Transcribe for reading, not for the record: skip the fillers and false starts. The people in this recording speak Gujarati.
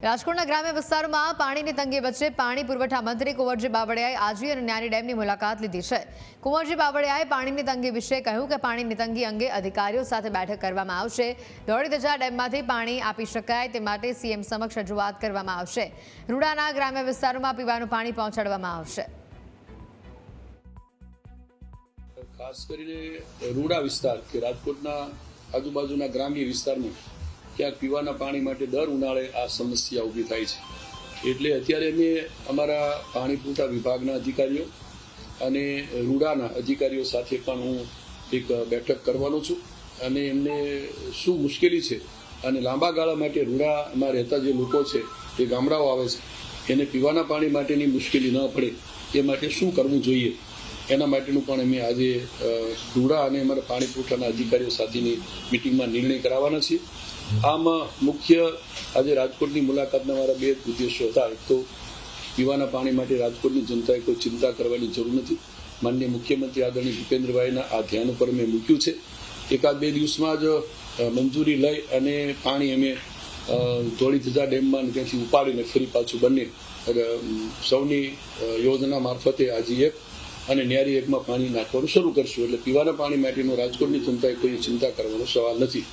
રાજકોટના ગ્રામ્ય વિસ્તારોમાં પાણીની તંગી વચ્ચે પાણી પુરવઠા મંત્રી કુંવરજી બાવળિયાએ આજી અને ન્યારી ડેમની મુલાકાત લીધી છે। કુંવરજી બાવળિયાએ પાણીની તંગી વિશે કહ્યું કે પાણીની તંગી અંગે અધિકારીઓ સાથે બેઠક કરવામાં આવશે। 1.5 ડેમમાંથી પાણી આપી શકાય તે માટે સીએમ સમક્ષ રજૂઆત કરવામાં આવશે। રૂડાના ગ્રામ્ય વિસ્તારોમાં પીવાનું પાણી પહોંચાડવામાં આવશે। ખાસ કરીને રૂડા વિસ્તાર કે રાજકોટના આજુબાજુના ગ્રામ્ય વિસ્તારમાં ક્યાંક પીવાના પાણી માટે દર ઉનાળે આ સમસ્યા ઊભી થાય છે। એટલે અત્યારે અમે અમારા પાણી પુરવઠા વિભાગના અધિકારીઓ અને રૂડાના અધિકારીઓ સાથે પણ હું એક બેઠક કરવાનો છું અને એમને શું મુશ્કેલી છે અને લાંબા ગાળા માટે રૂડામાં રહેતા જે લોકો છે જે ગામડાઓ આવે છે એને પીવાના પાણી માટેની મુશ્કેલી ન પડે એ માટે શું કરવું જોઈએ એના માટેનું પણ અમે આજે રૂડા અને અમારા પાણી પુરવઠાના અધિકારીઓ સાથેની મિટિંગમાં નિર્ણય કરાવવાના છીએ। આમાં મુખ્ય આજે રાજકોટની મુલાકાતના મારા બે ઉદ્દેશો હતા। એક તો પીવાના પાણી માટે રાજકોટની જનતાએ કોઈ ચિંતા કરવાની જરૂર નથી। માનનીય મુખ્યમંત્રી આદરણીય ભૂપેન્દ્રભાઈના આ ધ્યાન ઉપર મેં મૂક્યું છે। 1-2 દિવસમાં જ મંજૂરી લઈ અને પાણી અમે ધોળીધજા ડેમમાં ત્યાંથી ઉપાડીને ફરી પાછું બંને સૌની યોજના મારફતે આજી 1 અને ન્યારી 1માં પાણી નાખવાનું શરૂ કરશું। એટલે પીવાના પાણી માટેનો રાજકોટની જનતાએ કોઈ ચિંતા કરવાનો સવાલ નથી।